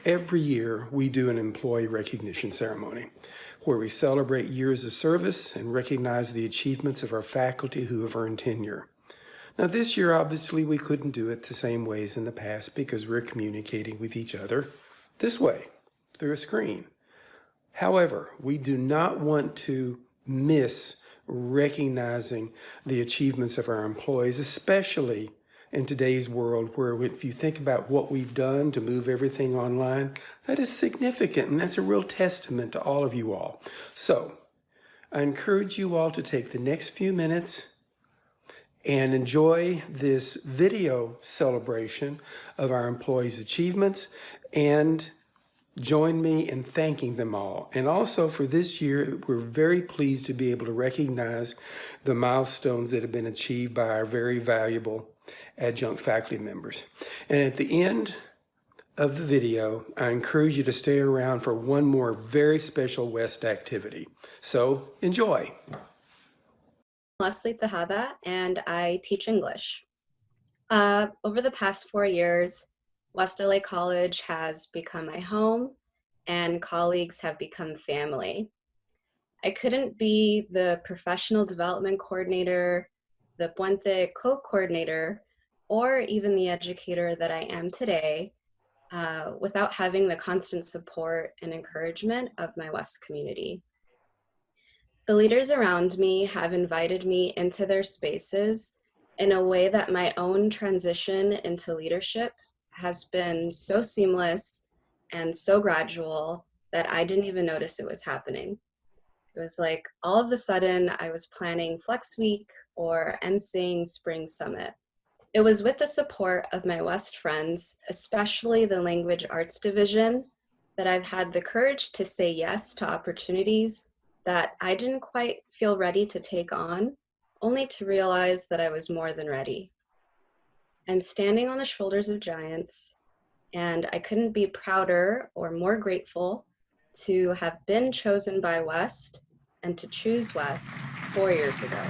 Every year, we do an employee recognition ceremony where we celebrate years of service and recognize the achievements of our faculty who have earned tenure. Now, this year, obviously, we couldn't do it the same ways in the past because we're communicating with each other this way, through a screen. However, we do not want to miss recognizing the achievements of our employees, especially in today's world where if you think about what we've done to move everything online, that is significant and that's a real testament to all of you all. So I encourage you all to take the next few minutes and enjoy this video celebration of our employees' achievements and join me in thanking them all. And also for this year, we're very pleased to be able to recognize the milestones that have been achieved by our very valuable adjunct faculty members. And at the end of the video, I encourage you to stay around for one more very special West activity. So enjoy. Leslie Tejada, and I teach English. Over the past 4 years, West LA College has become my home and colleagues have become family. I couldn't be the professional development coordinator, the Puente co-coordinator, or even the educator that I am today without having the constant support and encouragement of my West community. The leaders around me have invited me into their spaces in a way that my own transition into leadership has been so seamless and so gradual that I didn't even notice it was happening. It was like all of a sudden I was planning Flex Week or emceeing Spring Summit. It was with the support of my West friends, especially the Language Arts Division, that I've had the courage to say yes to opportunities that I didn't quite feel ready to take on, only to realize that I was more than ready. I'm standing on the shoulders of giants, and I couldn't be prouder or more grateful to have been chosen by West and to choose West 4 years ago.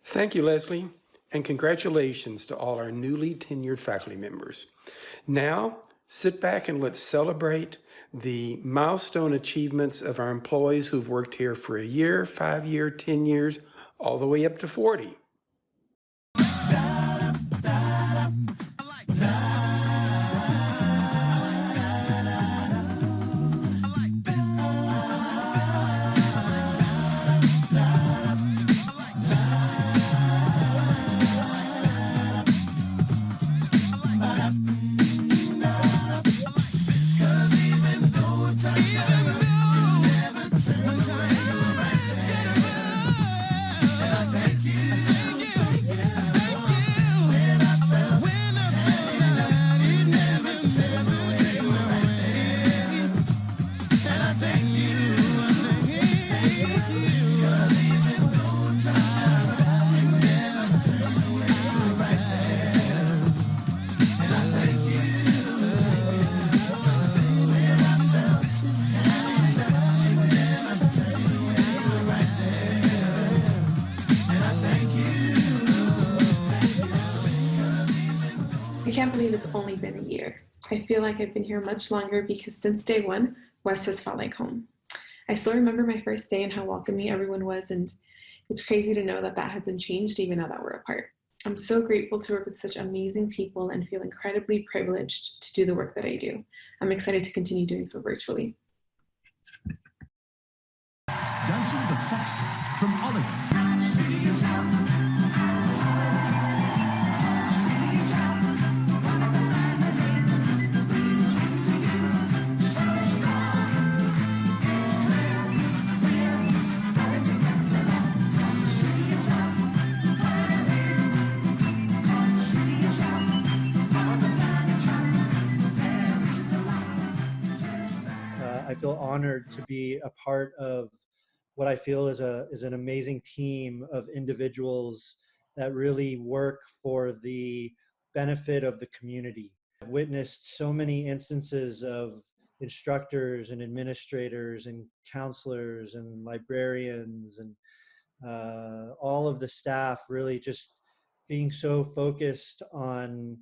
Thank you, Leslie, and congratulations to all our newly tenured faculty members. Now, sit back and let's celebrate the milestone achievements of our employees who've worked here for a year, 5 years, 10 years, all the way up to 40. I can't believe it's only been a year. I feel like I've been here much longer because since day one, West has felt like home. I still remember my first day and how welcoming everyone was, and it's crazy to know that that hasn't changed even now that we're apart. I'm so grateful to work with such amazing people and feel incredibly privileged to do the work that I do. I'm excited to continue doing so virtually. Dancing the Foxtrot from Oliver. I feel honored to be a part of what I feel is an amazing team of individuals that really work for the benefit of the community. I've witnessed so many instances of instructors and administrators and counselors and librarians and all of the staff really just being so focused on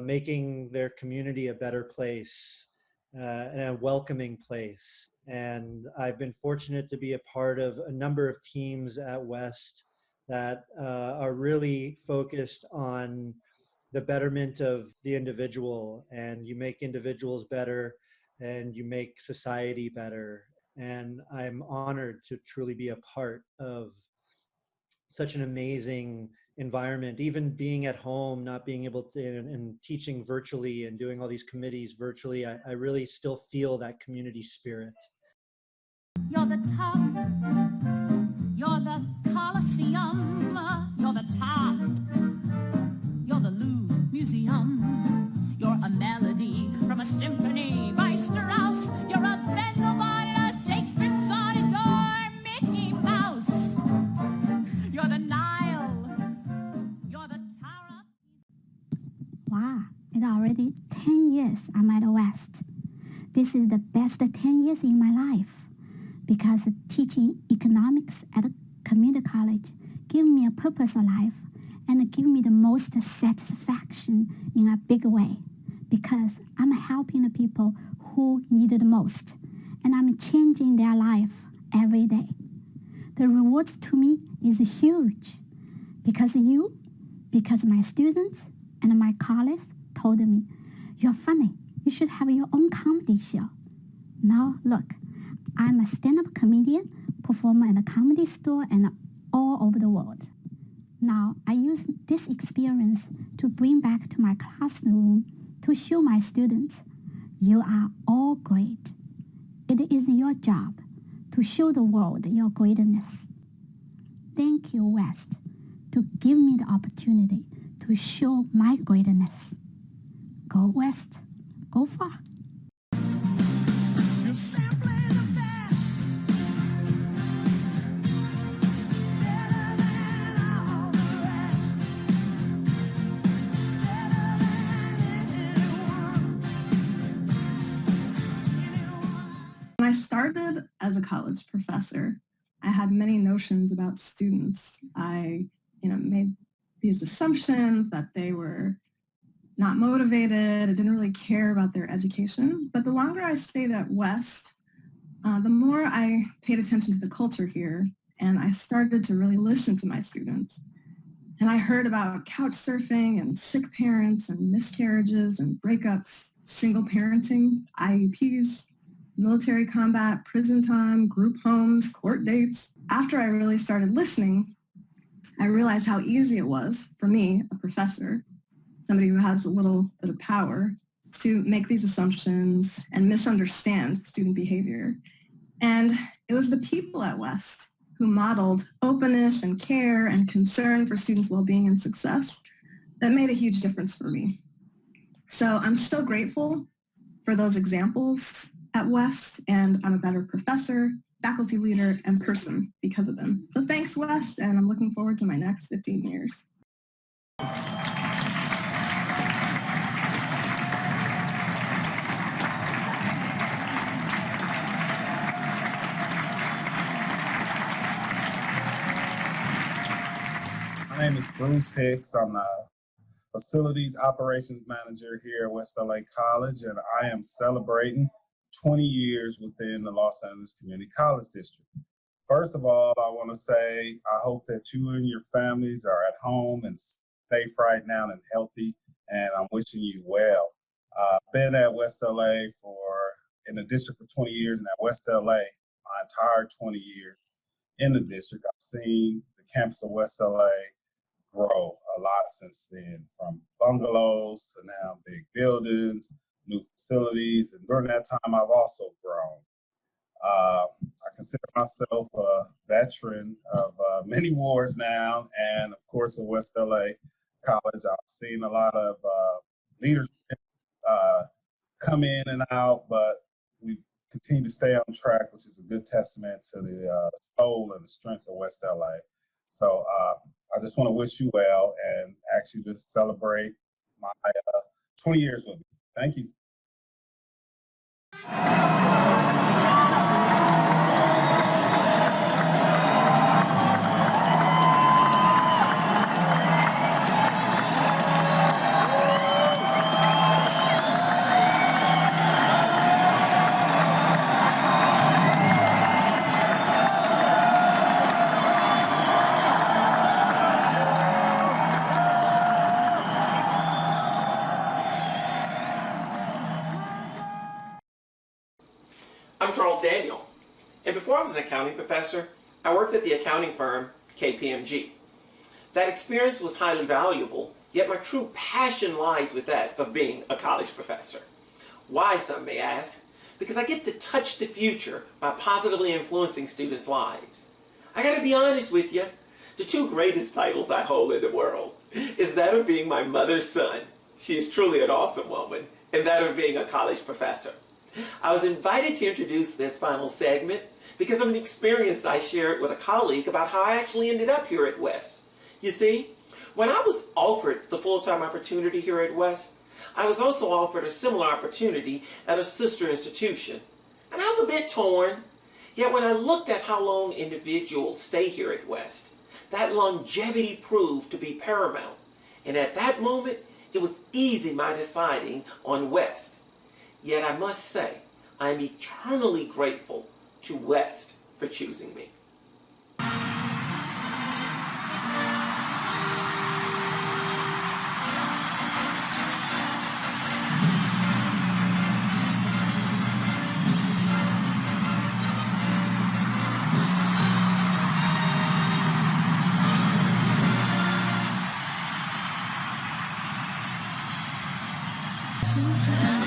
making their community a better place and a welcoming place. And I've been fortunate to be a part of a number of teams at West that are really focused on the betterment of the individual, and you make individuals better and you make society better. And I'm honored to truly be a part of such an amazing environment, even being at home, not being able to, and teaching virtually and doing all these committees virtually. I really still feel that community spirit. You're the top, you're the Colosseum, you're the top, you're the Louvre Museum, you're a melody from a symphony by Strauss, you're a Vendelbart and a Shakespeare sonnet, you're Mickey Mouse, you're the Nile, you're the Tower of... Wow, it's already 10 years I'm at West. This is the best 10 years in my life, because teaching economics at a community college gave me a purpose of life and give me the most satisfaction in a big way, because I'm helping the people who need it most, and I'm changing their life every day. The rewards to me is huge, because my students and my colleagues told me, "You're funny, you should have your own comedy show." Now look, I'm a stand-up comedian, performer at a comedy store and all over the world. Now I use this experience to bring back to my classroom to show my students, you are all great. It is your job to show the world your greatness. Thank you, West, to give me the opportunity to show my greatness. Go West, go far. You're simply the best. Better than all the rest. Better than anyone. When I started as a college professor, I had many notions about students. I, made these assumptions that they were not motivated, I didn't really care about their education. But the longer I stayed at West, the more I paid attention to the culture here, and I started to really listen to my students. And I heard about couch surfing and sick parents and miscarriages and breakups, single parenting, IEPs, military combat, prison time, group homes, court dates. After I really started listening, I realized how easy it was for me, a professor, somebody who has a little bit of power, to make these assumptions and misunderstand student behavior. And it was the people at West who modeled openness and care and concern for students' well-being and success that made a huge difference for me. So I'm so grateful for those examples at West, and I'm a better professor, faculty leader, and person because of them. So thanks, West, and I'm looking forward to my next 15 years. My name is Bruce Hicks. I'm a facilities operations manager here at West LA College, and I am celebrating 20 years within the Los Angeles Community College District. First of all, I want to say I hope that you and your families are at home and safe right now and healthy, and I'm wishing you well. I've been at West LA in the district for 20 years, and at West LA, my entire 20 years in the district, I've seen the campus of West LA grow a lot since then, from bungalows to now big buildings, new facilities, and during that time, I've also grown. I consider myself a veteran of many wars now, and of course at West LA College, I've seen a lot of leadership come in and out, but we continue to stay on track, which is a good testament to the soul and the strength of West LA. So I just want to wish you well and ask you to celebrate my 20 years with me. Thank you. I'm Charles Daniel, and before I was an accounting professor, I worked at the accounting firm KPMG. That experience was highly valuable, yet my true passion lies with that of being a college professor. Why, some may ask? Because I get to touch the future by positively influencing students' lives. I gotta be honest with you, the two greatest titles I hold in the world is that of being my mother's son. She is truly an awesome woman, and that of being a college professor. I was invited to introduce this final segment because of an experience I shared with a colleague about how I actually ended up here at West. You see, when I was offered the full-time opportunity here at West, I was also offered a similar opportunity at a sister institution. And I was a bit torn. Yet when I looked at how long individuals stay here at West, that longevity proved to be paramount. And at that moment, it was easy my deciding on West. Yet I must say, I am eternally grateful to West for choosing me. to